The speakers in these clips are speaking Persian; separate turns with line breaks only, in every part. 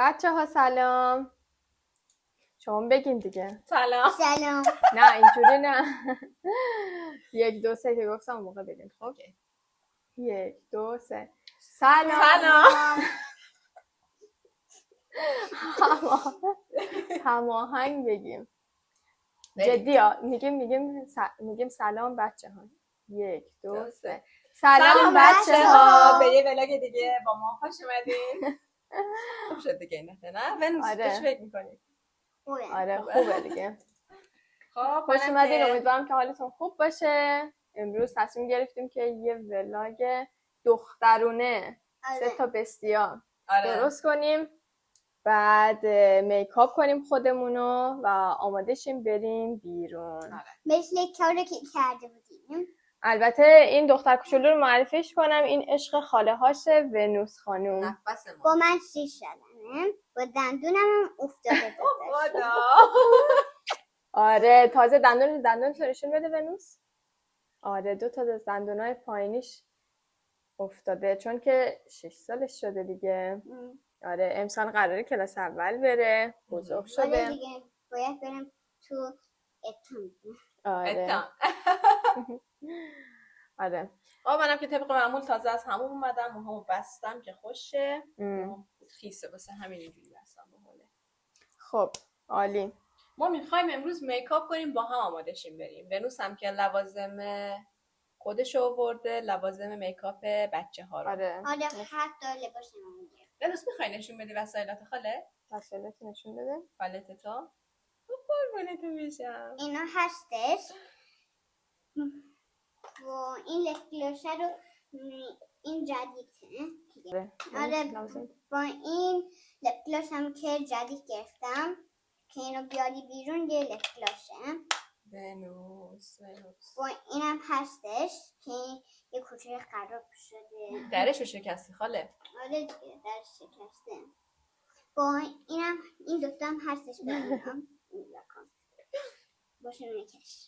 بچه ها سلام. شما بگین دیگه.
سلام.
سلام.
نه اینجوری نه. 1 2 3 که گفتم اون موقع بگین. خب 1 2 3 سلام.
سلام.
هماهنگ بگیم. جدی ها میگیم سلام بچه ها. 1 2 3 سلام بچه ها.
به یه ولاگ دیگه با ما خوش اومدین. خوب شد دیگه نه ونوس چی فکر می‌کنی؟
آره خوبه دیگه.
خب
خوش اومدین، امیدوارم که حالتون خوب باشه. امروز تصمیم گرفتیم که یه ولاگ دخترونه 3 تا بستیا درست کنیم، بعد میکاپ کنیم خودمونو و آماده شیم بریم بیرون.
مثل کاری که کرده بودیم.
البته این دختر کوچولو رو معرفیش کنم، این عشق خاله هاشه، ونوس خانوم.
با من 6 شدنه، با دندونم افتاده بود.
آره تازه دندون تو نشون بده ونوس. آره 2 تا از دندونای پایینیش افتاده چون که 6 سالش شده دیگه. آره امسال قراره کلاس اول بره، بزرگ شده.
آره دیگه باید برم تو اتم.
آره آره.
منم که طبق معمول تازه از همون اومدم، موهامو بستم که خوشه. خیسه واسه همین اینجوری بستم باحاله.
خب عالی.
ما میخوایم امروز میکاپ کنیم، با هم آماده شیم بریم. ونوس هم که لوازم خودش آورده، لوازم میکاپ بچه‌ها رو.
آره
حتی لباس من میگیره.
ونوس میخوای نشون بدی وسایلات خاله؟
وسایلات نشون بده.
پالت تو؟ قربونت میشم.
اینا هستش. و این لکلوشه رو این جدیده. آره با این لکلوش هم که جدید گرفتم که اینو بیاری بیرون یه لکلوشه.
ونوس
با اینم هستش که یه کوچه خراب شده.
درشو شکستی خاله؟
آره دیگه درش شکسته. با اینم این دوتا هم هستش برام. باشه میکش.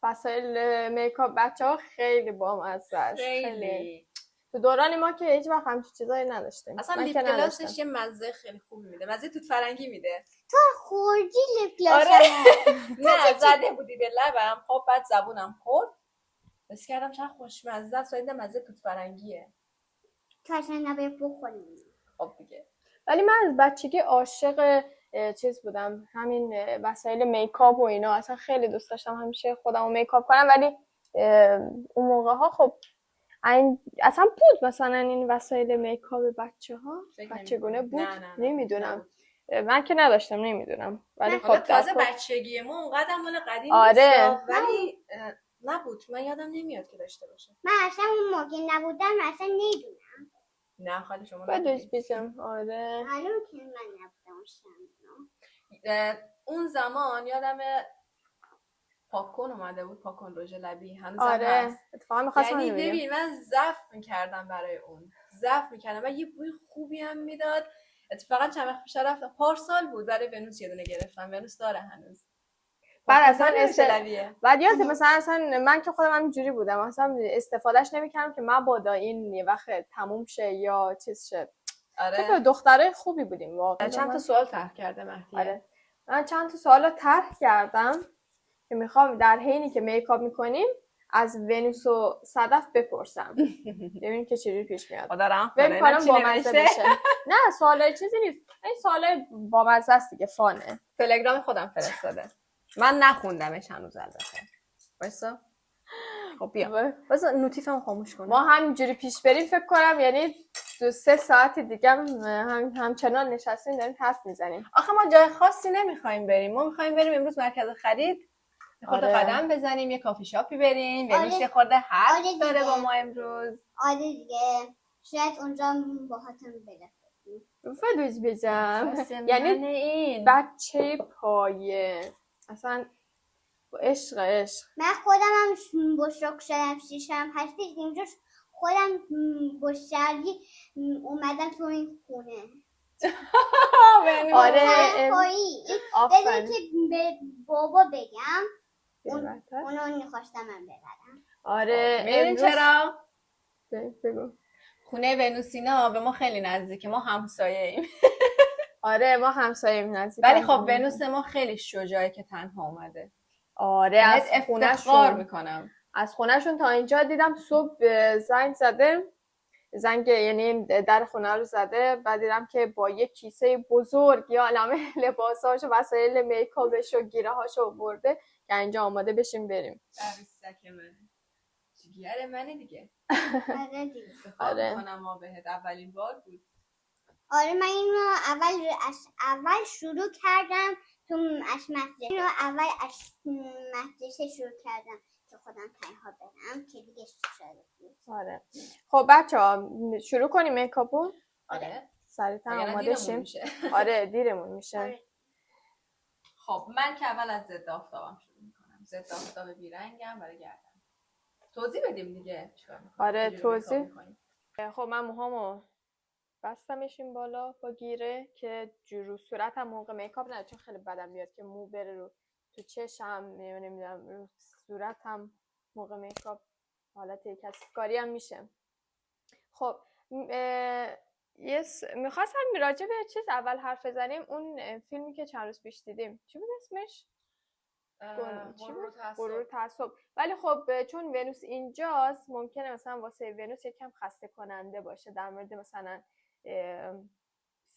وسایل میکاپ بچه‌ها خیلی بامزه است. خیلی. تو دوران ما که هیچ وقت همچین چیزایی نداشتیم.
اصلا لیپ گلاسش یه مزه خیلی خوبی میده. مزه توت فرنگی میده.
تو خوردی لیپ گلاس؟
آره. نه زده بودی به لبم، خب بعد زبونم خورد. بس کردم چقدر خوشمزه است، ولی مزه توت فرنگیه.
تو اصلا نباید بخوریم.
خب دیگه.
ولی من از بچگی عاشق چیز بودم، همین وسایل میکاپ و اینا. اصلا خیلی دوست داشتم همیشه خودمو میکاپ کنم، ولی اون موقع ها خب اصلا بود مثلا این وسایل میکاپ بچگونه بود. نمیدونم. من که نداشتم نمیدونم، ولی خب
تازه بچگی ما اونقدر مال قدیم
آره.
نیست، ولی نبود. من یادم نمیاد که داشته باشه.
من اصلا اون موقع نبودم، اصلا نمیدونم.
نه خاله شما
بدش بیشم. آره
معلوم که من نبودم.
اون زمان یادم پاکن اومده بود، پاکن رژ لبی هنوز
آره
هست.
اتفاقا می‌خواستم
یعنی ببین من زفت میکردم برای اون، زفت میکردم و یه بوی خوبی هم میداد. اتفاقا چند وقت پیش رفتم، پارسال بود، برای ونوس یه دونه گرفتم. ونوس داره هنوز.
بعد اصلا بعد یادت مثلا اصلا من که خودم همینجوری بودم، اصلا استفادهش نمی‌کردم که مبادا این یه وقت تموم شه یا چیز شه.
آره
دخترای خوبی بودیم واقعا.
چند تا سوال طرح کرده مهدی.
آره من چند تا سوالو طرح کردم که میخوام در حینی که میکاپ میکنیم از ونوس و صدف بپرسم ببینیم که چجوری پیش میاد.
فکر
کنم بامزه بشه. نه سوالای چیزی نیست، این سوالای بامزه است دیگه، فانه.
تلگرام خودم فرستاده، من نخوندمش هنوز. البته وایسا. خب بیا واسه نوتیفم خاموش کنم.
ما همینجوری پیش بریم فکر کنم یعنی 2-3 ساعت دیگه همچنان نشستیم داریم حرف میزنیم.
آخه ما جای خاصی نمیخوایم بریم، ما میخوایم بریم امروز مرکز خرید خود قدم بزنیم، یه کافی شاپی بریم. ونوس یه خورده حرف داره با ما امروز.
آره دیگه شاید اونجا باهاتون بره.
فدوز بزم
یعنی این
بچه پایه اصلا عشق.
من خودم هم بشرک شدم 6 هستی اینجاش خودم با شرگی اومدم تو این خونه.
آره
بذاری که به بابا بگم اونو نخواستم من ببرم.
آره
میدونی چرا؟
بگو.
خونه ونوسینا به ما خیلی نزدیکه، ما همسایه ایم.
آره ما همسایه نزدیک.
ولی خب ونوس ما خیلی شجاعه که تنها اومده.
آره از
افتخار میکنم.
از خونهشون تا اینجا دیدم صبح زنگ زده، زنگ یعنی در خونه رو زده، بعد دیدم که با یک کیسه بزرگ یا علمه لباساشو وسایل میکاپش و گیره هاشو برده که اینجا آماده بشیم بریم.
عروسک من جیگر منه دیگه.
آره دیگه.
آره کنم ما بهت اولین بار بود.
آره من اینو اول شروع کردم تو مدرسه. اینو اول مدرسه شروع کردم که خودم تنها برم که دیگه شده بود.
آره خب بچه‌ها شروع کنیم میکاپو.
آره
سریعا آماده شیم. آره دیرمون میشه.
آره.
خب من که اول از ضد آفتابم شروع میکنم. ضد آفتاب بیرنگم برای گردن. توضیح بدیم دیگه چیکار می‌کنیم.
آره توضیح. خب من موهامو بستمش این بالا با گیره که رو صورتم موقع میکاپ نه، چون خیلی بدم میاد که مو بره رو تو چشم، نمیدونم رو صورتم موقع میکاپ حالت کثیفکاری هم میشه. خب میخواستم راجع به چیز اول حرف بزنیم. اون فیلمی که چند روز پیش دیدیم چی بود اسمش؟ غرور تعصب. ولی خب چون ونوس اینجاست ممکنه مثلا واسه ونوس یکم خسته کننده باشه در مورد مثلا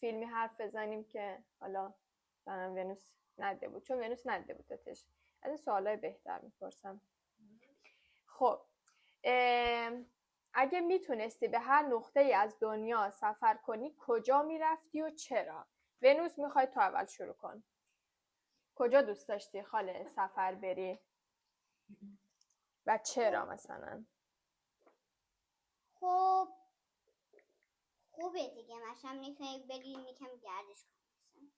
فیلمی حرف بزنیم که حالا مثلا ونوس ندیده بود، چون ونوس ندیده بودتش. از این سوالای بهتر میپرسم. خب اگه میتونستی به هر نقطه ای از دنیا سفر کنی کجا میرفتی و چرا؟ ونوس میخوای تو اول شروع کن. کجا دوست داشتی خاله سفر بری و چرا مثلا؟
خب خوبه دیگه، مثلا میتونی بری میکم گردش کنی.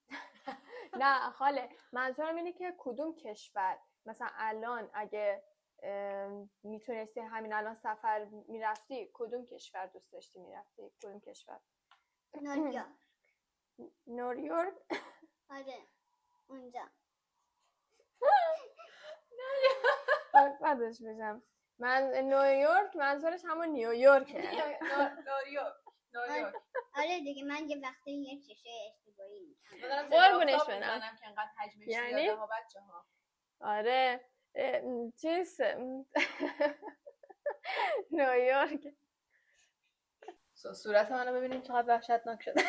نه خاله منظورم اینه که کدوم کشور مثلا الان اگه میتونستی همین الان سفر میرفتی کدوم کشور دوست داشتی میرفتی؟ کدوم کشور؟
نیویورک.
نیویورک؟
آره اونجا.
بعدش بشم من نیویورک منظورش همون نیویورکه.
نیویورک.
آره دیگه من یه وقتی یه چشه اشتباهی میکنم.
قربونش برم
که انقدر حجمش زیاده ها بچه‌ها.
آره چیز نیویورک.
صورت منو ببینیم چقدر وحشتناک شده.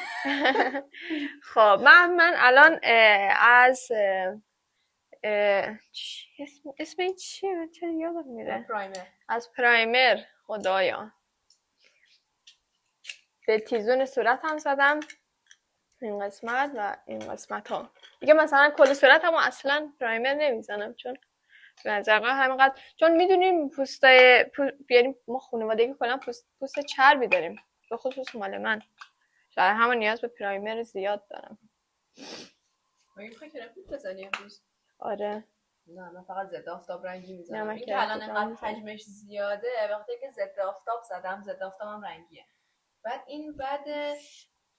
خب من الان از اسم این چیه؟ چرا یادم میره؟
پرایمر.
از پرایمر خدایا به تیزون صورت هم زدم این قسمت و این قسمت ها دیگه. مثلا کل صورت هم اصلا پرایمر نمیزنم چون به نظر من همینقدر، چون میدونیم یعنی ما خانوادگی کلا پوست چربی داریم، به خصوص مال من. شاید همون نیاز به پرایمر زیاد دارم.
ما این کرم بزنی امروز؟
آره
نه من فقط ضد آفتاب رنگی میزنم. این که الان انقدر حجمش زیاده وقتی که ضد آفتاب زدم، ضد آفتابم رنگیه. بعد این بعد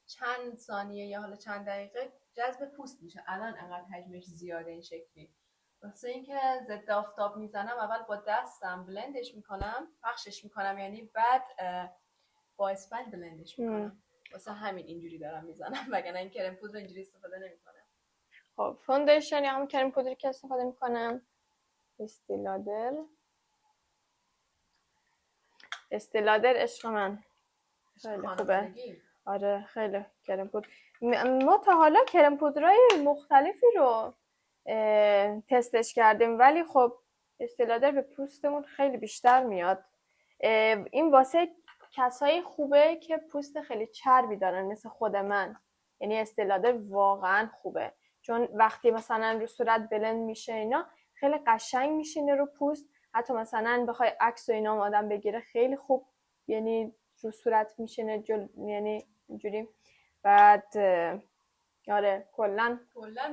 چند ثانیه یا حالا چند دقیقه جذب پوست میشه. الان انقدر حجمش زیاده این شکلی. واسه اینکه ضد آفتاب میزنم اول با دستم بلندش میکنم، پخشش میکنم، یعنی بعد با اسپنج بلندش میکنم. واسه همین اینجوری دارم میزنم، وگرنه این کرم پودر اینجوری استفاده نمیکنم.
خب فوندیشن یا همون کرم پودری که استفاده میکنم استیلادر عشق من خیلی خوبه. آره خیلی کرم پودر. ما تا حالا کرم پودرهای مختلفی رو تستش کردیم ولی خب استیلادر به پوستمون خیلی بیشتر میاد. این واسه کسایی خوبه که پوست خیلی چربی دارن مثل خود من، یعنی استیلادر واقعا خوبه چون وقتی مثلا رو صورت بلند میشه اینا خیلی قشنگ میشینه رو پوست. حتی مثلا بخوای عکس و اینا آدم بگیره خیلی خوب یعنی رو صورت میشینه یعنی اینجوری. بعد آره کلا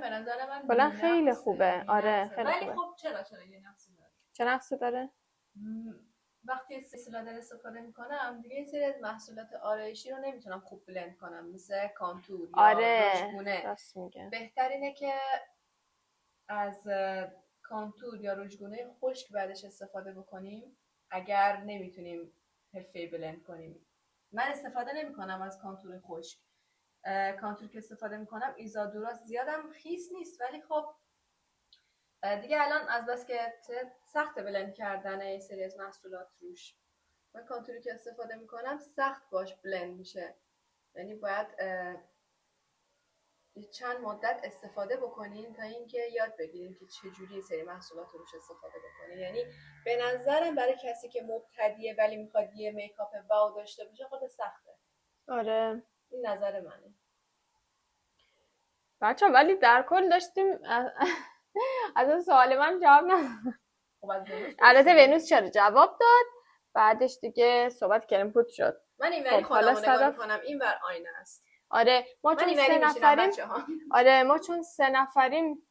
به نظر من
خیلی خوبه. آره خیلی خوبه.
ولی خب چرا یه نقصی داره؟
چه نقصی داره؟
وقتی استیلادر استفاده میکنم دیگه این سری از محصولات آرایشی رو نمیتونم خوب بلند کنم مثل کانتور یا رژگونه.
راست میگه.
بهترینه که از کانتور یا رژگونه خشک بعدش استفاده بکنیم اگر نمیتونیم حرفه‌ای بلند کنیم. من استفاده نمیکنم از کانتور خشک کانتور که استفاده میکنم ایزادورا زیادم خیس نیست، ولی خب دیگه الان از بس که سخت بلند کردن این سری از محصولات روش، من کانتوری که استفاده میکنم سخت باش بلند میشه، یعنی باید چند مدت استفاده بکنین تا اینکه یاد بگیرین که چجوری سری محصولات روش استفاده بکنین. یعنی به نظرم برای کسی که مبتدیه ولی میخواد یه میکاپ واو داشته باشه خود سخته.
آره
این نظر منه.
بچه ولی در کل داشتیم از اون سوال من جواب نداد. البته ونوس چرا جواب داد، بعدش دیگه صحبت کردیم پوت شد.
من این وری خودم نگاه میکنم، این بر آینه است.
آره ما چون 3 نفریم آره ما چون 3 نفریم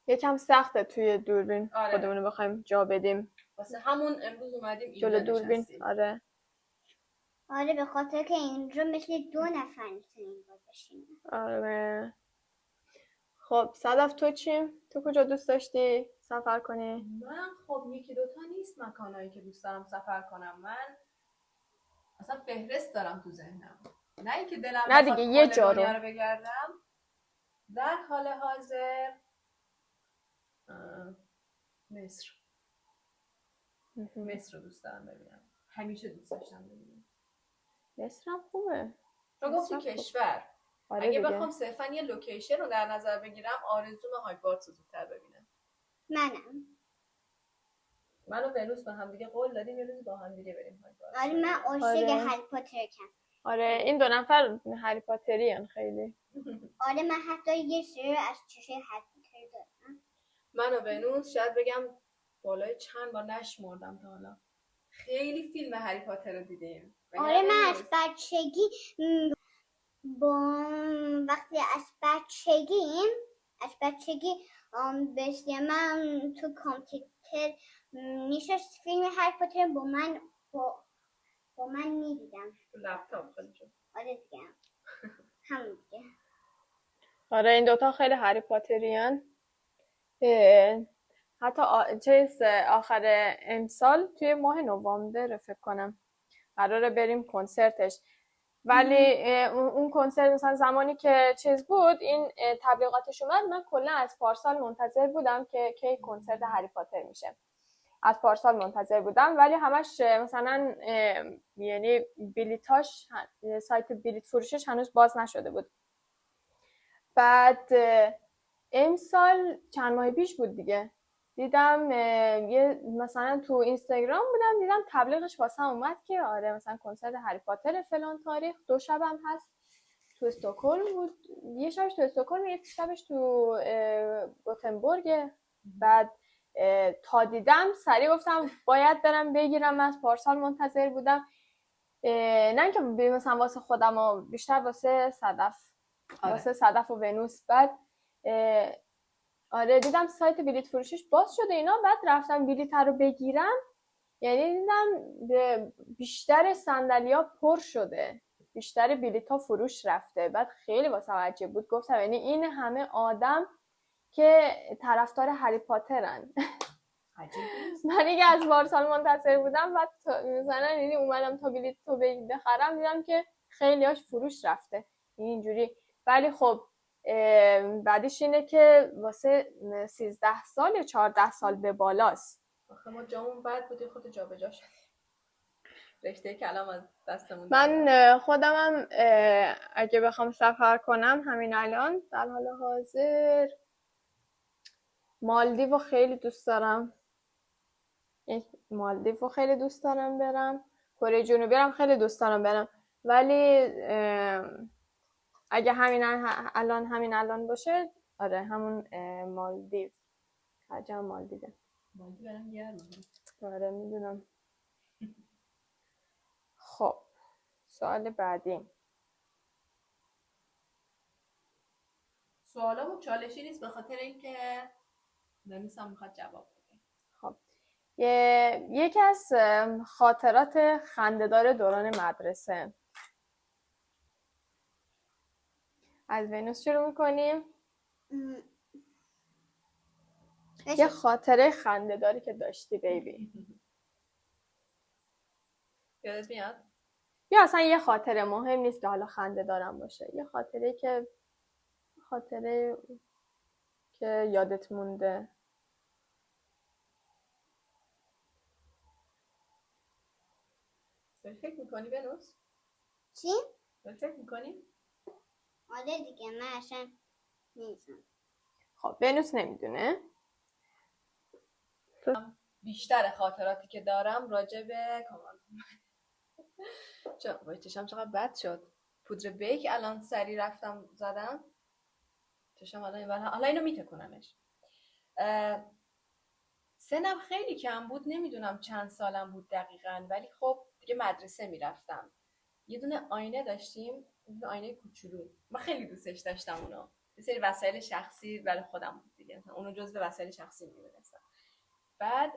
یکم سخته توی دوربین خودمونو بخوایم جا بدیم،
واسه همون امروز اومدیم
جلو دوربین.
آره به خاطر که اینجا مثل 2 نفر میتونیم باشیم.
آره خب صدف تو چیم؟ تو کجا دوست داشتی سفر کنی؟
من خب یکی دوتا نیست مکانایی که دوست دارم سفر کنم، من اصلا فهرست دارم تو ذهنم، نه اینکه دلم
نه دیگه یه جا رو
بگردم. در حال حاضر مصر رو دوست دارم ببینم، همیشه دوست داشتم ببینم.
مصر هم خوبه.
تو گفتی کشور،
آره
اگه بخوام صرفا یه لوکیشن رو در نظر بگیرم آرزوم هاگوارتس رو زودتر ببینم. من و ونوس با هم دیگه قول دادیم یه روز با هم دیگه بریم هاگوارتس.
آره من عاشق هری پاترم.
آره این 2 نفر هری پاتری ان خیلی.
آره من حتی یه سری از چشم هری پاتر دارم.
من و ونوس شاید بگم بالای چند بار نشمردم تا حالا خیلی فیلم هری پاتر رو دیدیم.
آره من از بچگی وقتی از بچگی من تو کامپیوتر میشست فیلم هری پاتر با من میدیدم
لپتاپ خودشون.
آره دیگه همون دیگه.
آره این 2 تا خیلی هری پاتریان. حتی آخر امسال توی ماه نوامبر فکر کنم قراره بریم کنسرتش، ولی اون کنسرت مثلا زمانی که چیز بود این تبلیغاتش اومد، من کلا از پارسال منتظر بودم که کی کنسرت هری پاتر میشه. از پارسال منتظر بودم ولی همش مثلا یعنی بلیتاش سایت بلیت فروشش هنوز باز نشده بود. بعد امسال چند ماه پیش بود دیگه دیدم یه مثلا تو اینستاگرام بودم دیدم تبلیغش واسه اومد که آره مثلا کنسرت هری پاتر فلان تاریخ 2 شبم هست تو استکهلم بود، یه شبش تو استکهلم یه شبش تو گوتنبورگ. بعد تا دیدم سریع گفتم باید برم بگیرم، از پارسال منتظر بودم، نه که مثلا واسه خودم و بیشتر واسه صدف. آره. واسه صدف و ونوس. بعد آره دیدم سایت بلیت فروشیش باز شده اینا، بعد رفتم بلیط رو بگیرم، یعنی دیدم بیشتر صندلی‌ها پر شده، بیشتر بلیط‌ها فروش رفته. بعد خیلی واسه عجیب بود، گفتم یعنی این همه آدم که طرفدار هری پاترن. من دیگه از پارسال منتظر بودم، بعد مثلا یعنی اومدم تا بلیط تو بخرم دیدم که خیلی‌هاش فروش رفته اینجوری. ولی خب بعدش اینه که واسه 13 سال یا 14 سال به بالاست.
آخه ما جامون بعد بودیم خود جا به جا شد، رشته کلام از دستمون.
من خودمم اگه بخوام سفر کنم همین الان در حال حاضر مالدیو خیلی دوست دارم، مالدیو خیلی دوست دارم برم، کره جنوبی هم خیلی دوست دارم برم، ولی اگه همین الان باشه آره همون مالدیو، خرجم مالدیوه.
مالدیو برم گرمه.
آره میدونم. خب سوال بعدی.
سوالمون چالشی نیست به خاطر اینکه نمیسم میخواد جواب بده.
خب یکی از خاطرات خنده‌دار دوران مدرسه. از ونوس شروع میکنیم. یه خاطره خنده‌داری که داشتی بیبی.
یادت میاد؟
یا اصلا یه خاطره، مهم نیست که حالا خنده دارم باشه، یه خاطره که یادت مونده.
فکر میکنی بنوس؟
چی؟
فکر میکنی؟
آره دیگه، من اصلا نیستم.
خب بنوس نمیدونه.
بیشتر خاطراتی که دارم راجع به چشم چقدر بد شد. پودر بیک الان سری رفتم زدم چشم حالا اینو میتکنمش. سنم خیلی کم بود، نمیدونم چند سالم بود دقیقاً، ولی خب دیگه مدرسه میرفتم. یه دونه آینه داشتیم، اون آینه کوچولو، من خیلی دوستش داشتم اونو. یه سری وسایل شخصی برای خودم بود دیگه، اونو جزو وسایل شخصی میدونستم. بعد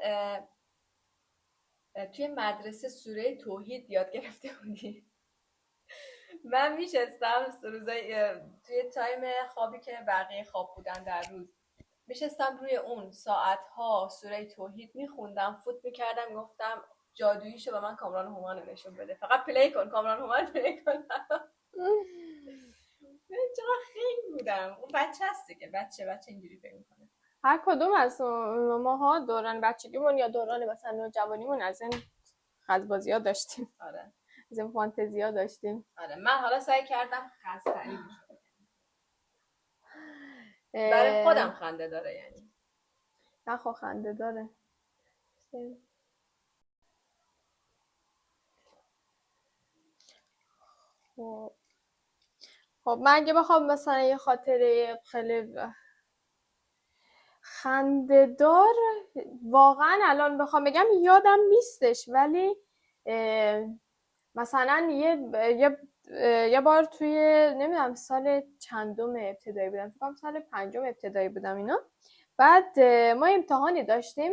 توی مدرسه سوره توحید یاد گرفته بودیم. من میشستم روزای توی تایم خوابی که بقیه خواب بودن در روز، میشستم روی اون ساعتها سوره توحید میخوندم، فوت میکردم، گفتم جادوییشو به من کامران هومان نشون بده، فقط پلی کن کامران هومان پلی کن. چقدر خیلی بودم. اون بچه هست دیگه، بچه اینجوری فکر میکنه.
هر کدوم از ماها دوران بچگیمون یا دوران مثلا نوجوانیمون از این خزبازی‌ها داشتیم.
آره.
از این فانتزی‌ها داشتیم.
آره من حالا سعی کردم خستری بشم. برای خودم خنده داره یعنی.
نه خب خنده داره. خب من اگه بخوام مثلا یه خاطره خیلی خنده‌دار واقعا الان بخوام بگم یادم نیستش، ولی مثلا یه بار توی نمیدونم سال چندم ابتدایی بودم، فکر کنم سال 5 ابتدایی بودم اینا. بعد ما امتحانی داشتیم،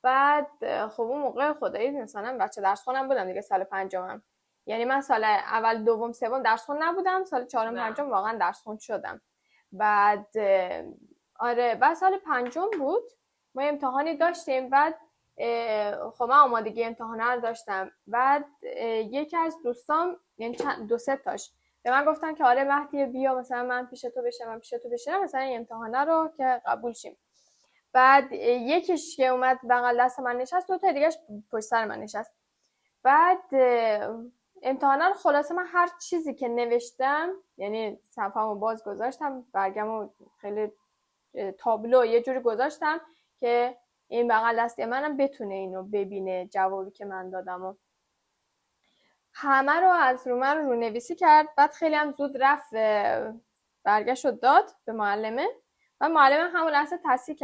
بعد خب اون موقع خدایی مثلا بچه درس خونم بودم دیگه، سال 5 یعنی من سال اول دوم سوم درس خون نبودم، سال چهارم پنجم واقعا درس خون شدم. بعد آره بعد سال 5 بود ما امتحانی داشتیم، بعد خب من آمادگی امتحانه رو داشتم، بعد یکی از دوستام یعنی دو سه تاش به من گفتن که آره مهدی بیا مثلا من پیش تو بشم مثلا این امتحانه رو که قبول شیم. بعد یکیش که اومد بغل دست من نشست، دو تا دیگه‌اش پشت سر من نشست. بعد امتحانه رو خلاصه من هر چیزی که نوشتم، یعنی صفحه‌مو باز گذاشتم، برگمو خیلی تابلو یه جوری گذاشتم که این بغل دستی منم بتونه اینو ببینه جوابی که من دادم و همه رو از رو من رو نویسی کرد. بعد خیلی هم زود رفت برگشت و داد به معلمه و معلمه همون لحظه تصحیح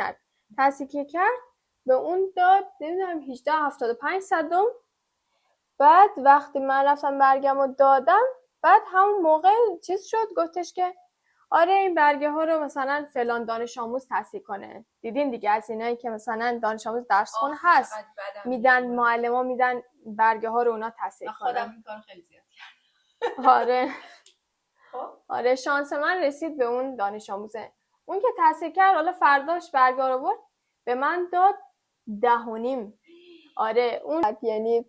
کرد به اون داد نمیدونم 18.75 صدم. بعد وقتی من رفتم برگم و دادم، بعد همون موقع چیز شد، گفتش که آره این برگه ها رو مثلا فلان دانش آموز تصحیح کنه. دیدین دیگه از اینایی که مثلا دانش آموز درس خون هست میدن، معلما میدن برگه ها رو اونا تصحیح کنن.
خودم این کار خیلی زیاد کردم.
آره شانس من رسید به اون دانش آموزه. اون که تصحیح کرد حالا فرداش برگه رو برد به من داد 10.5. آره اون یعنی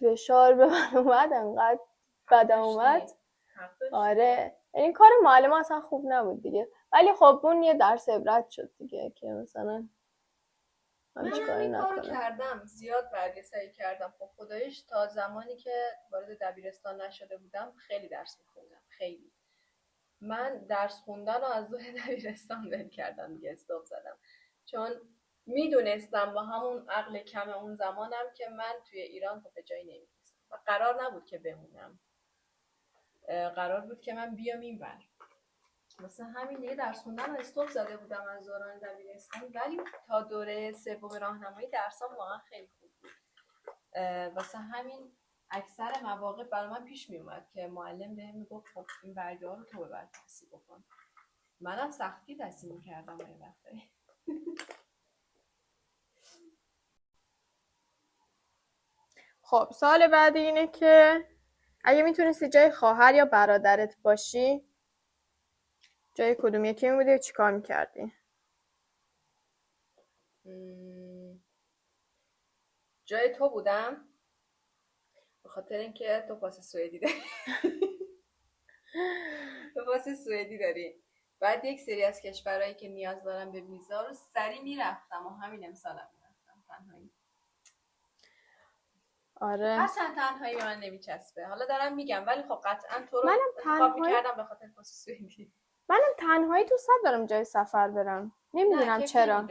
فشار به من اومد، انقدر بدم اومد. آره این کار معلم اصلا خوب نبود دیگه، ولی خب اون یه درس عبرت شد دیگه که مثلا
من این کارو کردم، زیاد برگه سعی کردم. خب خدایش تا زمانی که وارد دبیرستان نشده بودم خیلی درس میخوندم. خیلی من درس خوندن رو از دوره دبیرستان ول کردم دیگه، استاپ زدم، چون میدونستم با همون عقل کم اون زمانم که من توی ایران خب به جایی نمیرسم و قرار نبود که بمونم، قرار بود که من بیام اینور. مثلا همین دیگه درس خوندن رو استاپ زده بودم از دوران دبیرستان، ولی تا دوره سوم راهنمایی درسام واقعا خیلی خوب بود. واسه همین اکثر مواقع برای من پیش می اومد که معلم بهم میگفت خب این برگه ها رو تو ببر تصحیح بکن. منم سختی تصحیح می‌کردم یه وقتایی.
خب سوال بعدی اینه که اگه میتونستی جای خواهر یا برادرت باشی، جای کدوم یکی می‌بودی و چیکار می‌کردی؟
جای تو بودم؟ خاطر اینکه تو پاس سوئدی داری. تو پاس سوئدی داری. بعد یک سری از کشورهایی که نیاز دارن به ویزا رو سریع میرفتم و همین امسالم میرفتم تنهایی.
آره
اصلا تنهایی به من نمیچسبه. حالا دارم میگم ولی خب قطعا تو رو
منم
انتخاب میکردم به خاطر پاس سوئدی.
منم تنهایی دوست دارم جای سفر برم، نمیدونم چرا.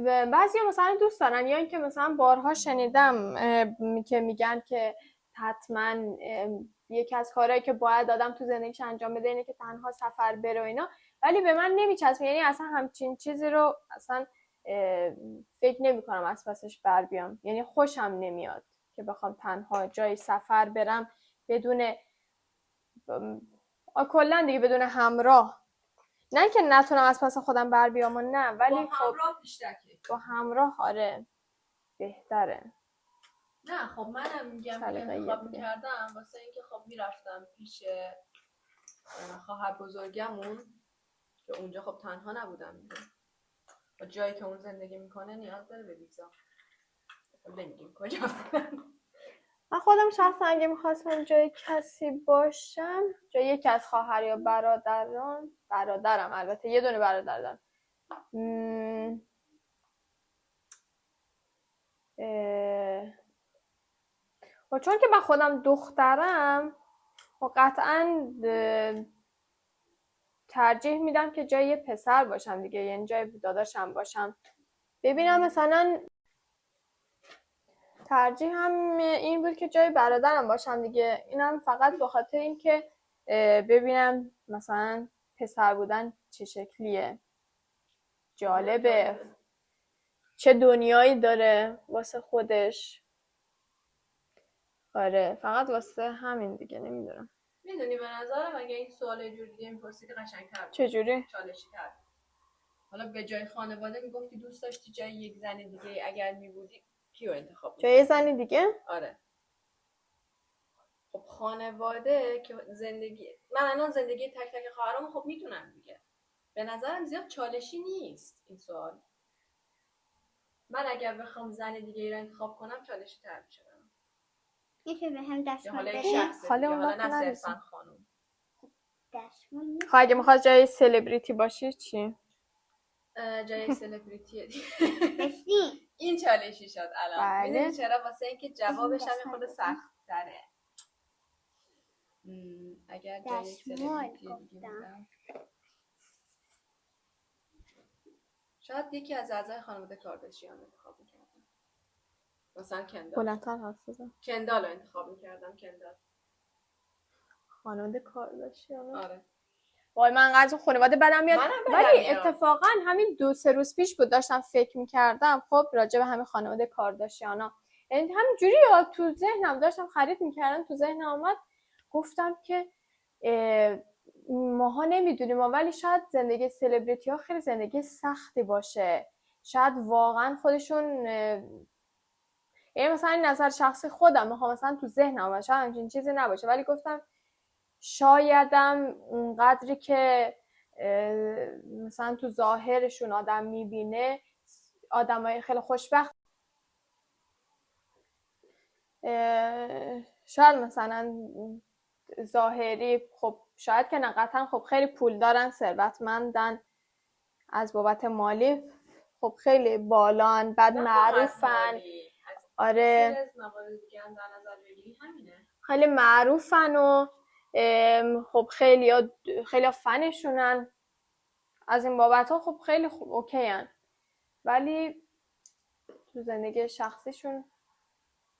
بعضیا مثلا دوست دارن، یا اینکه مثلا بارها شنیدم که میگن که حتما یکی از کارهایی که باید آدم تو زندگیش انجام بده اینه که تنها سفر بره و اینا، ولی به من نمیچسبه. یعنی اصلا همچین چیزی رو اصلا فکر نمی‌کنم از پسش بر بیام. یعنی خوشم نمیاد که بخوام تنها جای سفر برم بدون کلا دیگه بدون همراه. نه که نتونم از پس خودم بر بیام و نه، ولی
با همراه بیشتر
با همراه آره بهتره.
نه خب منم میگم که انتخاب میکردم واسه اینکه خب میرفتم پیش خواهر بزرگمون که اونجا خب تنها نبودم دیگه. و جایی که اون زندگی میکنه نیاز داره به ویزا. نمیگیم کجا.
من خودم شخصا اگه میخواستم جای کسی باشم، جای یکی از خواهر یا برادرم، البته یه دونه برادر دارم، و چون که من خودم دخترم و قطعا ترجیح میدم که جای پسر باشم دیگه، یعنی جای داداشم باشم. ببینم مثلا ترجیح هم این بود که جای برادرم باشم دیگه. اینم فقط به خاطر اینکه ببینم مثلا پسر بودن چه شکلیه، جالبه، چه دنیایی داره واسه خودش. آره فقط واسه همین دیگه. نمیدونم.
میدونی به نظرم اگه این سوال یه جوری دیگه می‌پرسیدی قشنگ‌تر بود.
چجوری؟
چالشی‌تر. حالا به جای خانواده میگفتی دوست داشتی جای یک زن دیگه اگر میبودی کیو انتخاب می‌کردی؟
جای زن دیگه؟
آره. خب خانواده که من الان زندگی تک تک خواهرامو خب میدونم دیگه. به نظرم زیاد چالشی نیست این سوال. من اگر بخوام زن دیگه ای رو انتخاب کنم چالشی تر میشه برام.
میشه به هم دستمال
بدی؟
حالا
نه صرفا خانم.
دستمال
خب اگه میخواد جای سلبریتی باشی چی؟
جای سلبریتی دیگه. این چالشی شد الان. میدونی چرا؟ واسه اینکه جوابش هم خود سخت تره. اگر جای سلبریتی دیگه بودم شاید یکی از اعضای خانواده کارداشیان انتخاب میکردم. مثلا کندال.
بلندتر حرف بزن.
کندال رو انتخاب میکردم. کندال
خانواده کارداشیان.
آره.
وای من از اون خانواده بدم میاد. ولی اتفاقا همین 2-3 روز پیش بود داشتم فکر میکردم خب راجع به همین خانواده کارداشیانا، یعنی همینجوری تو ذهنم داشتم خرید میکردم، تو ذهنم اومد گفتم که ماها نمیدونیم ولی شاید زندگی سلبریتی ها خیلی زندگی سختی باشه. شاید واقعا خودشون، یعنی مثلا این نظر شخصی خودم مثلا تو ذهنم اومد شاید همچین چیزی نباشه، ولی گفتم شایدم اونقدری که مثلا تو ظاهرشون آدم میبینه آدمای خیلی خوشبخت، شاید مثلا ظاهری خب شاید که نه قطعا خب خیلی پول دارن، ثروتمندن، از بابت مالی خب خیلی بالان، بعد معروفن. آره خیلی معروفن و خب خیلی فنشونن، از این بابت ها خب خیلی اوکی هن. ولی تو زندگی شخصیشون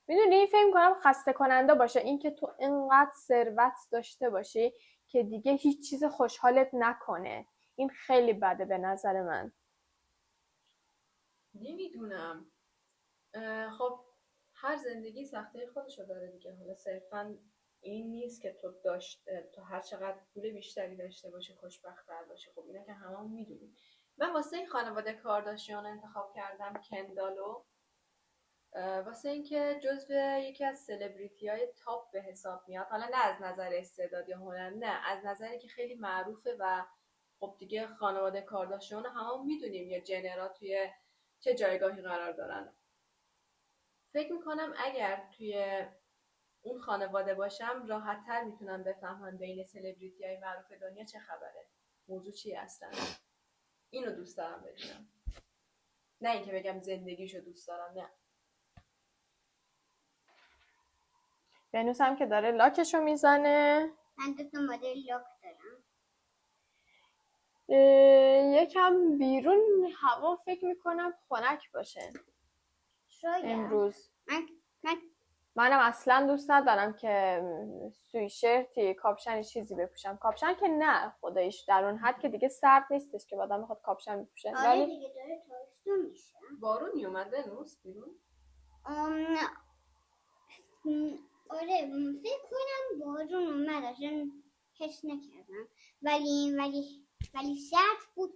میدونی فکر می‌کنم خسته کننده باشه این که تو اینقدر ثروت داشته باشی که دیگه هیچ چیز خوشحالت نکنه. این خیلی بده به نظر من.
نمیدونم. خب هر زندگی سخته خودشو داره دیگه. حالا صرفا این نیست که تو هر چقدر پول بیشتری داشته باشی خوشبخت‌تر باشی. خب اینا که هممون میدونیم. من واسه این خانواده کارداشیان انتخاب کردم کندالو، واسه اینکه جزو یکی از سلبریتی‌های تاپ به حساب میاد. حالا نه از نظر استعداد یا هنر، نه از نظری که خیلی معروفه و خب دیگه خانواده کارداشیان هممون میدونیم یا جنرا توی چه جایگاهی قرار دارن. فکر میکنم اگر توی اون خانواده باشم راحت تر میتونم بفهمم بین سلبریتی های معروف دنیا چه خبره، موضوع چی اصلا. اینو دوست دارم بدونم، نه اینکه بگم زندگیشو دوست دارم. نه.
ونوس هم که داره لاکشو میزنه.
من 2 مدل لاک دارم.
یکم بیرون هوا فکر میکنم خنک باشه
شاید.
امروز.
من
منم اصلا دوست ندارم که سویشرتی کاپشنی چیزی بپوشم. کاپشن که نه خداییش، در اون حد که دیگه سرد نیستش که آدم بخواد کاپشن بپوشه.
آره دیگه داره تابستون میشه.
بارون میومد ونوس بیرون؟
آره فکر کنم بارون اومد، اصلا حس نکردم، ولی سرد بود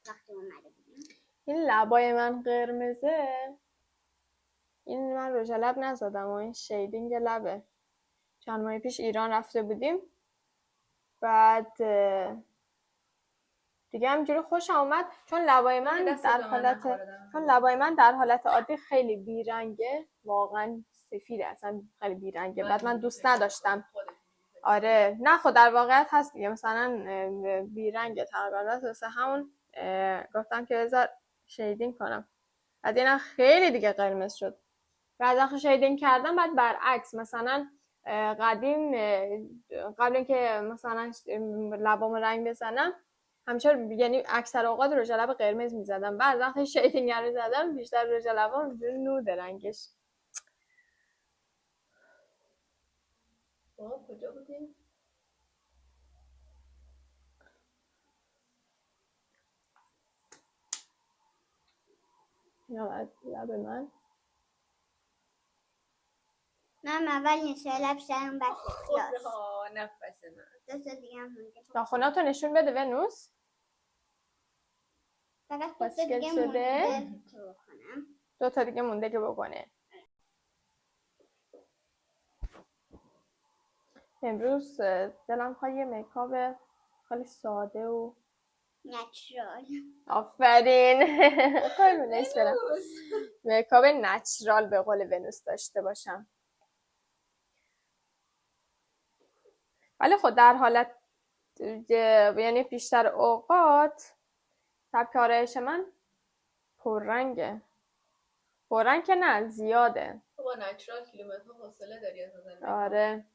وقتی اومده بودیم.
این لبای من قرمزه، این من رژ لب نزدم و این شیدینگ لبه. چند ماه پیش ایران رفته بودیم، بعد دیگه همینجوری خوشم اومد چون لبای من در حالت عادی خیلی بیرنگه، واقعا سفیده، اصلا خیلی بیرنگه. بعد من دوست نداشتم. آره نه خود در واقعیت هست دیگه، مثلا بیرنگه تقریبا، واسه همون گفتم که بذار شیدینگ کنم. بعد اینا خیلی دیگه قرمز شد. بعد وقتی شیدینگ کردم بعد برعکس، مثلا قدیم قبل اینکه مثلا لبامو رنگ بزنم همیشه، یعنی اکثر اوقات رژ لب قرمز میزدم، بعد وقتی شیدینگ رو زدم بیشتر رژ لبام نود رنگش.
کجا بودیم؟
اینا از لب من
اول نشه لب شدم بس
خدا نفس من.
2 تا دیگه هم مونده.
ناخناتو نشون بده ونوس.
فقط 2 تا
خوشگل
دیگه
شده.
مونده که بکنم.
2 تا دیگه مونده که بکنه. امروز دلم خواهد یه میکاپ خیلی ساده و
نچرال.
آفرین. قربونش برم. میکاپ نچرال به قول ونوس داشته باشم. ولی خود در حالت یعنی بیشتر اوقات سبک آرایش من پررنگه. پررنگ که نه زیاده.
با نچرال کیلومتر حوصله داری از نظر.
آره.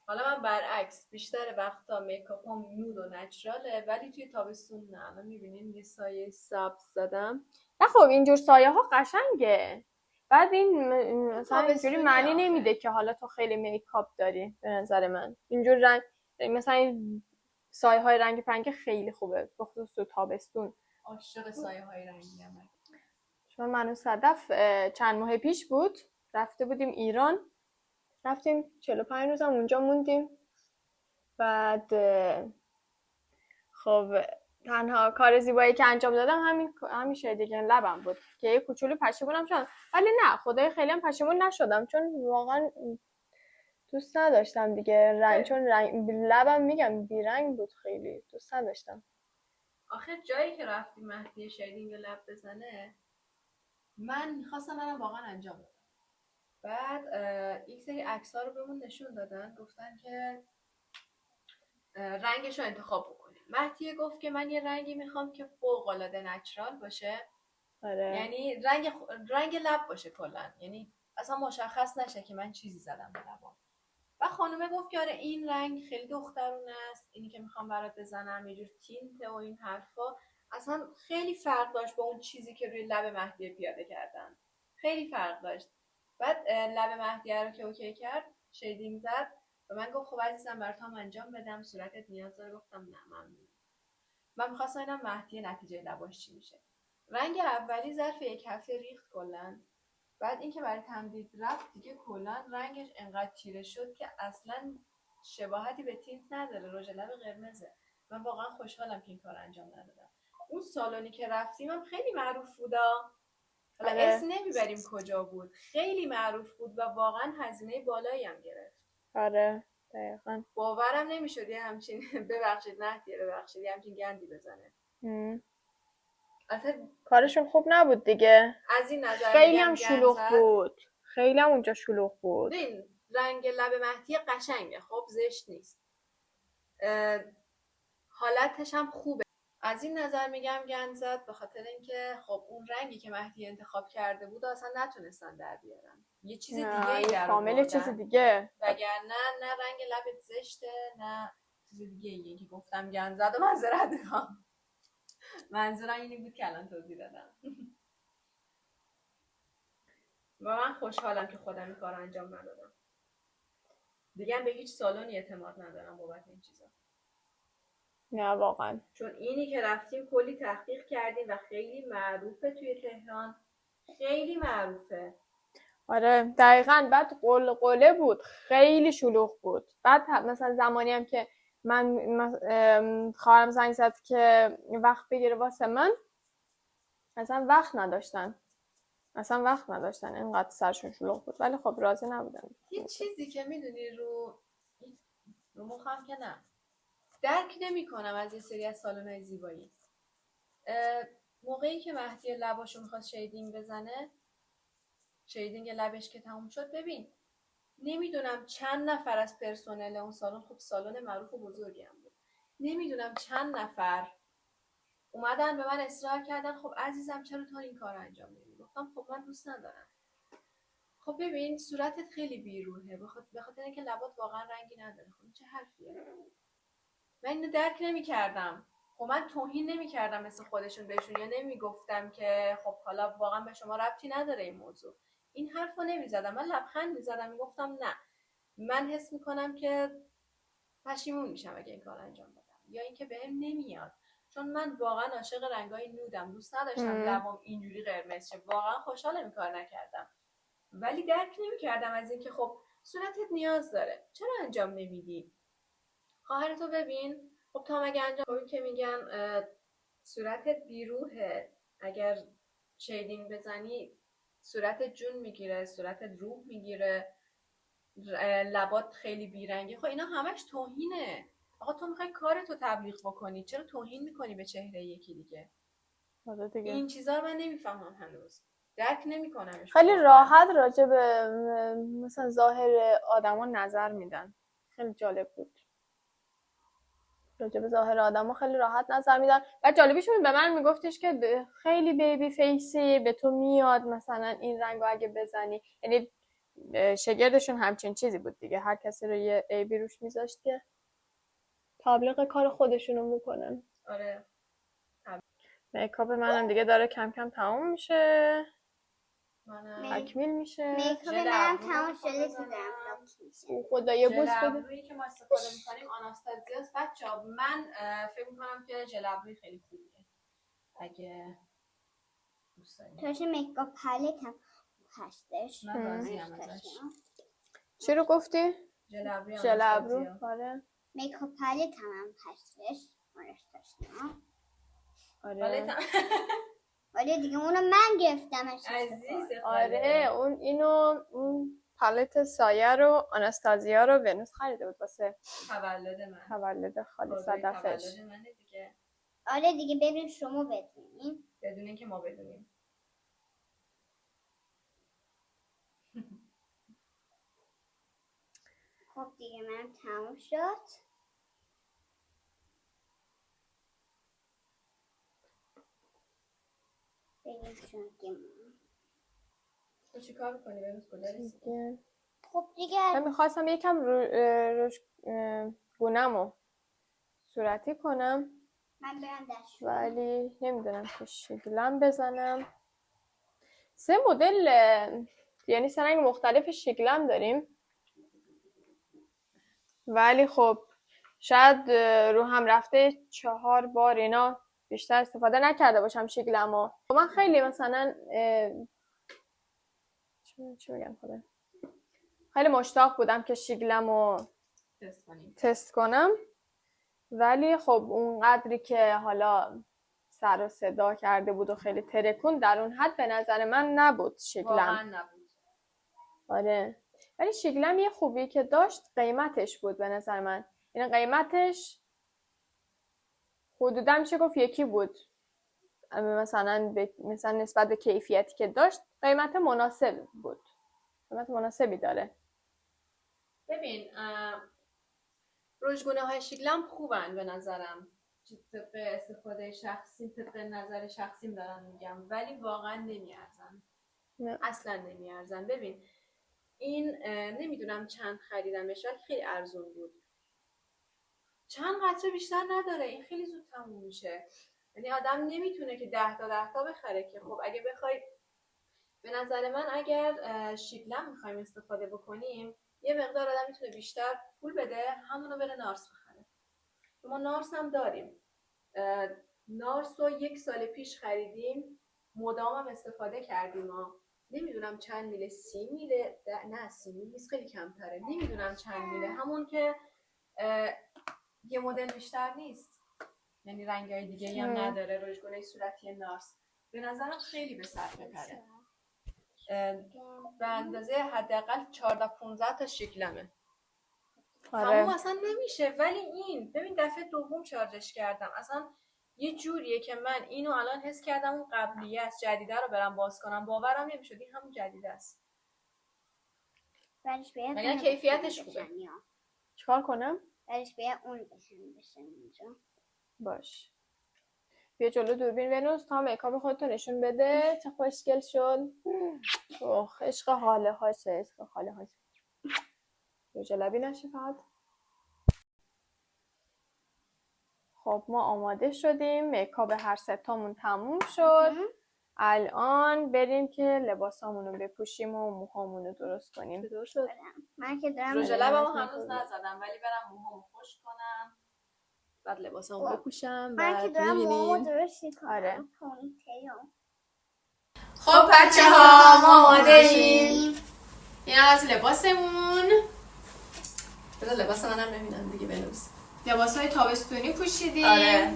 حالا من برعکس بیشتر وقتا میکاپم نود و نچراله، ولی توی تابستون نه. الان میبینین یه سایه سبز زدم.
نه خب اینجور سایه ها قشنگه. بعد این مثلا اینجوری معنی نمیده که حالا تو خیلی میکاپ داری. به نظر من اینجور رنگ مثلا سایه های رنگ پنکه خیلی خوبه، به خصوص تو تابستون.
عاشق سایه های رنگی ام.
چون من و صدف چند ماه پیش بود رفته بودیم ایران، رفتیم 45 روزم اونجا موندیم. بعد خب تنها کار زیبایی که انجام دادم همین شیدینگ لبم بود که یه کوچولو پشیمونم شدم، ولی نه خدای خیلی هم پشیمون نشدم چون واقعا دوست نداشتم دیگه رنگ، چون لبم میگم بیرنگ بود، خیلی دوست نداشتم.
آخه جایی که رفتیم مهدی شیدینگ لب بزنه من میخواستم منم واقعا انجام بدم. بعد یک سری عکس‌ها رو بهمون نشون دادن، گفتن که رنگش رو انتخاب بکنیم. مهدی گفت که من یه رنگی میخوام که فوق‌العاده نچرال باشه.
آره.
یعنی رنگ لب باشه کلا، یعنی اصلا مشخص نشه که من چیزی زدم به لبام. و خانومه گفت که آره این رنگ خیلی دخترونه است، اینی که میخوام برات بزنم یه جور تینت و این حرفا، اصلا خیلی فرق داشت با اون چیزی که روی لب مهدی پیاده کردن. خیلی فرق داشت. بعد لب مهدی رو که اوکی کرد، شیدینگ زد و من گفت خب عزیزم براتم انجام بدم، صورتت نیاز داره؟ گفتم نه ممنون. من می‌خواستم ببینم مهدی نتیجه لباش چی میشه. رنگ اولی ظرف 1 هفته ریخت کلا. بعد اینکه برای تمدید رفت دیگه کلا رنگش انقدر تیره شد که اصلا شباهتی به تینت نداره، رژ لب قرمزه. من واقعا خوشحالم که این کار انجام ندادم. اون سالونی که رفتیم هم خیلی معروف بودا. حالا اسم نمیبریم کجا بود، خیلی معروف بود و واقعا هزینه بالایی هم گرفت.
آره دقیقاً.
باورم نمیشد یه همچین ببخشید یه همچین گندی بزنه.
کارشون خوب نبود دیگه.
از این نظر
خیلی هم شلوغ بود. خیلی هم اونجا شلوغ بود.
ببین رنگ لب مهدی قشنگه، خب زشت نیست، حالتش هم خوبه. از این نظر میگم گند زد، به خاطر اینکه خب اون رنگی که مهدی انتخاب کرده بود اصلا نتونستن در بیارن، یه چیز دیگه ای در
کامل چیز دیگه،
وگرنه نه رنگ لبت زشته نه چیز دیگه ایه که گفتم گند زد و معذرت میخوام. منظورم اینی بود که الان توضیح دادم. و من خوشحالم که خودم این کار انجام ندادم. دیگه هم به هیچ سالونی اعتماد ندارم بابت این چیزا.
نه واقعا،
چون اینی که رفتیم کلی تحقیق کردیم و خیلی معروفه توی تهران، خیلی معروفه.
آره دقیقاً. بعد قله بود، خیلی شلوغ بود. بعد مثلا زمانی هم که من خواهرم زنگ زد که وقت بگیره واسه من، اصلا وقت نداشتن اینقدر سرشون شلوغ بود. ولی خب راضی نبودن.
یه چیزی که میدونی رو مخم که نه درک نمی کنم از یه سری از سالن‌های زیبایی، موقعی که مهدی لباشو میخواست شیدینگ بزنه، شیدینگ لبش که تموم شد، ببین نمیدونم چند نفر از پرسنل اون سالن، خب سالن معروف و بزرگی هم بود، نمیدونم چند نفر اومدن به من اصرار کردن خب عزیزم چرا تو این کار انجام نمیدی؟ گفتم خب من دوست ندارم. خب ببین صورتت خیلی بیروحه، به خاطر اینکه لبات واقعا رنگی نداره. خب چه حرفیه؟ من اینو درک نمی‌کردم. خب من توهین نمی‌کردم مثل خودشون بهشون، یا نمیگفتم که خب حالا واقعا به شما ربطی نداره این موضوع. این حرفو نمیزدم، من لبخند میزدم میگفتم نه، من حس میکنم که پشیمون میشم اگه این کار انجام بدم، یا اینکه بهم نمیاد، چون من واقعا عاشق رنگای نودم، دوست نداشتم لبام اینجوری قرمز شه، واقعا خوشحالم این کار نکردم. ولی درک نمی‌کردم از اینکه خب صورتت نیاز داره، چرا انجام نمیدی؟ خواهرتو ببین، خب تا مگه انجام خب که میگن صورتت بیروحه، اگر شیدینگ بزنی صورتت جون میگیره، صورتت روح میگیره، لبات خیلی بیرنگی. خب اینا همش توهینه. آقا تو میخوای کارتو تبلیغ بکنی، چرا توهین میکنی به چهره یکی دیگه؟ این چیزا رو من نمیفهمم هنوز، درک نمیکنم.
خیلی راحت راجع به مثلا ظاهر آدما نظر میدن. خیلی جالب بود. راجع به ظاهر آدما خیلی راحت نظر میدن. و جالبیشون به من میگفتش که خیلی بیبی فیسی، به تو میاد مثلا این رنگو اگه بزنی. یعنی شگردشون همچین چیزی بود دیگه، هر کسی رو یه عیبی روش میذاشت که تبلیغ کار خودشونو میکنن.
آره.
میکاپ منم دیگه داره کم کم تموم میشه، تکمیل میشه.
میکاپ منم تموم شده تو دارم لاک میشه.
خدا یه بوس بده.
ژل که ما استفاده میکنیم آناستازیاس. بچه‌ها من فکر میکنم که ژل ابروی خیلی خوبیه اگه دوست دارید.
توش میکاپ پالت هم هستش.
من راضیم ازش.
چی رو گفتی؟
ژل
ابرو. آره.
میکاپ پالت هم هستش.
آره.
آره دیگه اونو من گرفتمش.
عزیز.
آره اون پالت سایه رو آناستازیا رو ونوس خریده بود واسه تولد خالی صدفش.
آره دیگه ببین شما بدونین،
بدون اینکه ما بدونیم.
خب دیگه من تموم شد. بگیم شونکیم
تو چی کار میکنی؟ بینوز کجا رسیدی؟
خب دیگه
من میخواستم یکم روش گونمو صورتی کنم،
من برم دست
ولی نمیدونم که شکلم بزنم. 3 مدل یعنی 3 رنگ مختلف شکلم داریم، ولی خب شاید رو هم رفته 4 بار اینا بیشتر استفاده نکرده باشم شکلمو. من خیلی مثلا چی میگن خدا، خیلی مشتاق بودم که شکلمو تست کنم، ولی خب اون قدری که حالا سر و صدا کرده بود و خیلی ترکون در اون حد به نظر من نبود شکلم.
واقعا نبود.
آره ولی شکلم یه خوبی که داشت قیمتش بود به نظر من. این قیمتش حدودا میشه گفت یکی بود، مثلا نسبت به کیفیتی که داشت قیمت مناسب بود. قیمت مناسبی داره.
ببین رژگونه های شیگلم خوبن به نظرم، طبق استفاده شخصی، طبق نظر شخصیم دارم میگم، ولی واقعا نمیارزن. اصلا نمیارزن. ببین این نمیدونم چند خریدمش ولی خیلی ارزون بود. چند قطره بیشتر نداره، این خیلی زود تموم میشه. یعنی آدم نمیتونه که 10 تا بخره که خب اگه بخوای، به نظر من اگر شیگلم میخوایم استفاده بکنیم یه مقدار آدم میتونه بیشتر پول بده همونو بره نارس بخره. ما نارس هم داریم. نارس رو 1 سال پیش خریدیم، مدام هم استفاده کردیم. نمیدونم چند میله، 30 میله، نه 30 میله نیست، خیلی کمتره. نمیدونم چند میله، همون که یه مدل بیشتر نیست، یعنی رنگای دیگه هم نداره. رژگونه صورتی نارس به نظرم خیلی به سر ببره. به اندازه حداقل 14-15 تا شیگلمه. تموم اصلا نمیشه. ولی این ببین دفعه دوم شارژش کردم، اصلا یه جوریه که من اینو الان حس کردم اون قبلیه است، جدیده رو برم باز کنم باورم نمیشد این همون جدیده است. مگر کیفیتش خوبه.
چیکار کنم؟
برش بیا اون بشه اینجا.
باش. بیا جلو دوربین ونوس تا میکاپ خودتو نشون بده. چه خوشگل شد. اوه عشق حاله هاشه، عشق حاله هاشه. روژه لبی نشه فقط. خب ما آماده شدیم، میکاپ هر ستامون تموم شد. الان بریم که لباسامونو بپوشیم و موهامونو درست کنیم.
درست شد.
من که دارم
روژه لبمو هنوز نزدم ولی برم موهامو خشک کنم بعد لباسامو بپوشم.
من که دارم موهامو درست میکنم.
آره.
خب بچه‌ها ما آماده ایم. این از لباسمون. بذار لباس منم ببینم دیگه بنویس. لباسای تابستونی پوشیدیم. آره.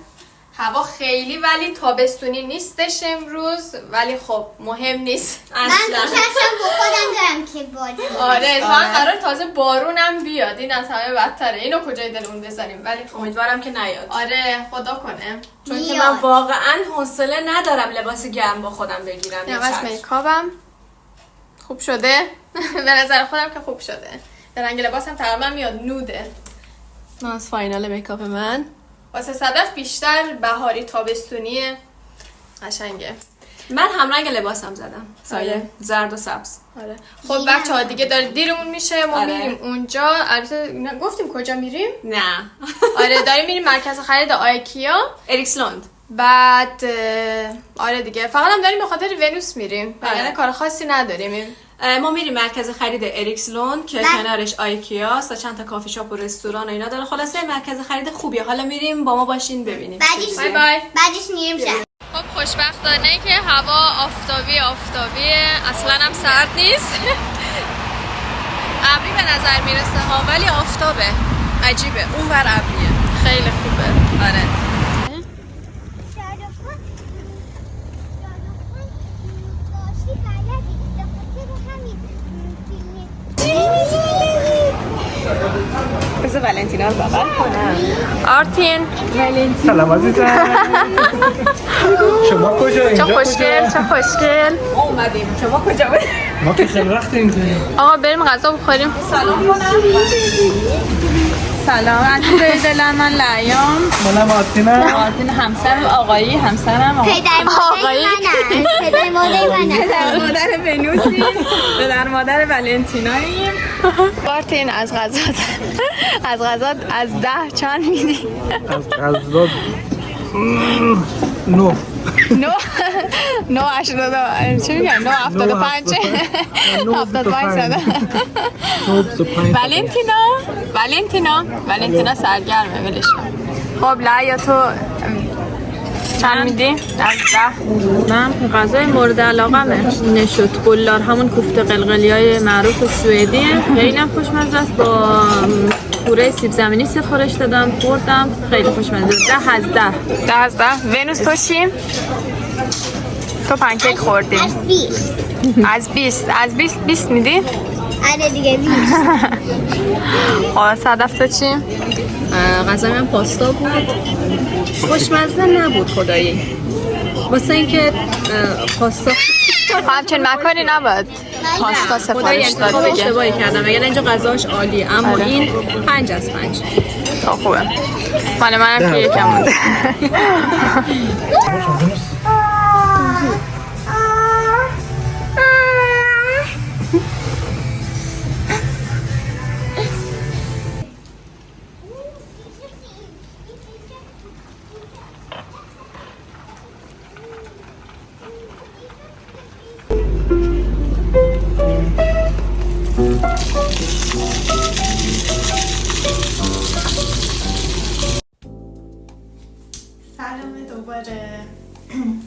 هوا خیلی ولی تابستونی نیستش امروز، ولی خب مهم نیست اصلا.
من دوششم با خودم دارم که بارون.
آره من قرار تازه بارونم بیاد، این از همه بدتره. اینو کجای دلمون بذاریم، ولی امیدوارم که نیاد. آره خدا کنه، چون که من واقعا حوصله ندارم لباس گرم با خودم بگیرم.
لباس میکاپم خوب شده. به نظر خودم که خوب شده. رنگ لباسم تقریبا میاد نوده.
من از فاینال میکاپ من
واسه صدف بیشتر بهاری تابستونیه، قشنگه.
من هم رنگ لباسم زدم، سایه زرد و سبز.
آره. خب بچه‌ها دیگه داره دیرمون میشه، ما میریم اونجا. البته گفتیم کجا میریم؟
نه.
آره داریم میریم مرکز خرید آیکیا
اریکسلند.
بعد آره دیگه فقط هم داریم به خاطر ونوس میریم، یعنی کار خاصی نداریم.
ما میریم مرکز خرید اریکسلند که کنارش آیکیاست و چند تا کافی شاپ و رستوران و اینا داره. خلاصه مرکز خرید خوبیه. حالا میریم با ما باشین ببینیم.
بای بای.
بعدش میریم شهر.
خب خوشبختانه که هوا آفتابیه، اصلا هم سرد نیست. ابری به نظر میرسه ها، ولی آفتابه. عجیبه، اون ور ابریه. خیلی خوبه. آره.
بذار ولنتینا رو بغل کنم.
آرتین
سلام عزیزم. شما کجا؟
چه خوشگل، چه خوشگل.
اومدیم. شما کجا بریم؟
ما که خیلی وقت اینجاییم.
آقا بریم غذا بخوریم.
سلام کنم.
سلام عزیزای دلم، من لیام.
منم آرتینم.
آرتین همسر آقایی، همسرم
آقایی. پدر
مادر ونوسیم. پدر مادر ولنتیناییم.
آرتین از غذا از 10 چند میدی؟
از غذا
9 80 چی میگن 9 75 ولنتینا سرگرمه ولش کن. خب لعیا تو چند میدی؟ از 10.
من غذای مورد علاقمه نشد گلار، همون کوفته قلقلیای معروف سوئدیه. خیلی هم خوشمزه است. با پوره سیب زمینی سفارش دادم، خوردم، خیلی خوشمزه. 10 از 10.
10 از 10. ونوس تو چی؟ تو پنکیک خوردی. از 20. از 20 میدی؟
آره دیگه 20.
صدف تو چی؟
غذای من پاستا بود. خوشمزه نبود خدایی. واسه اینکه پاستا
همچنین مکانی نباید پاستا سفارش داد
دیگه.
دیگه.
اشتباهی کردم. اگر اینجا غذاش عالیه اما این 5 از 5.
خوبه. مال منم که یکم مونده.
سلام دوباره.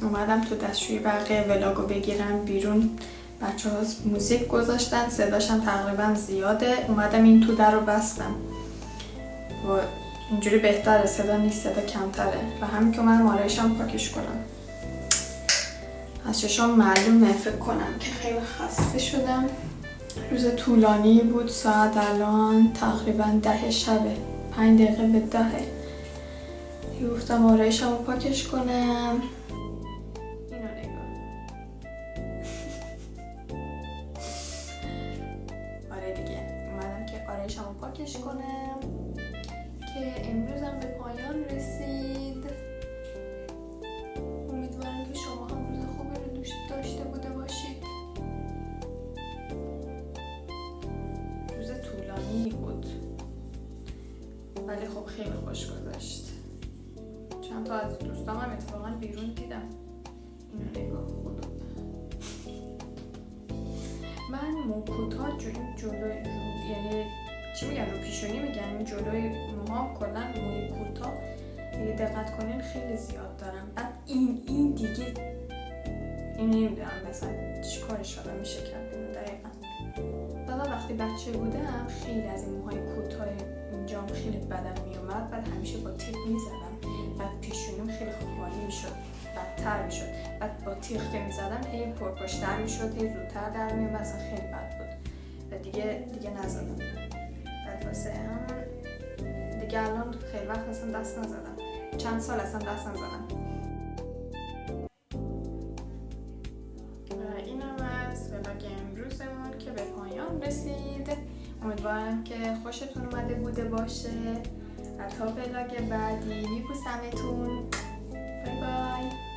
اومدم تو دستشوی بقیه ولاگو بگیرم بیرون. بچه ها موزیک گذاشتن، صداشم تقریبا زیاده. اومدم این تو در رو بستم و اینجوری بهتره، صدا نیست، صدا کمتره و همین که اومدم آرایشم پاکش کنم. از چشام معلومه، فکر کنم که خیلی خسته شدم. روز طولانی بود. ساعت الان تقریبا 10 شبه، 5 دقیقه به 10. گفتم آرایشم رو پاکش کنم. اینو نگاه. آره دیگه اومدم که آرایشم رو پاکش کنم که امروزم به پایان رسید. امیدوارم که شما هم روز خوبی رو دوست داشته بوده باشید. روز طولانی بود ولی خب خیلی خوش گذشت. چند تا از دوستام هم اتفاقا بیرون دیدم. اینو نگاه خدا. من موکوتا جلوی یعنی چی میگن، رو پیشونی میگن، این جلوی موهام کلا موی کوتاه اگه دقت کنین خیلی زیاد دارم. بعد این دیگه این نمیدونم مثلا چیکارش آدم میشه کرد اینو دقیقا. بعد وقتی بچه بودم خیلی از این موهای کوتاه اینجام خیلی بدم میومد. بعد همیشه با تیغ میزدم. بعد پیشونیم خیلی خالی میشد، بدتر میشد. بعد با تیغ که میزدم هی پرپشتر میشد، هی زودتر در میومد. اصلا خیلی بد بود و دیگه نزدم. بعد واسه همون دیگه الان خیلی وقت اصلا دست نزدم. چند سال اصلا دست نزدم. و اینم از ولاگ امروزمون که به پایان رسید. امیدوارم که خوشتون اومده بوده باشه. تا ولاگ بعدی میبوسمتون. بای بای.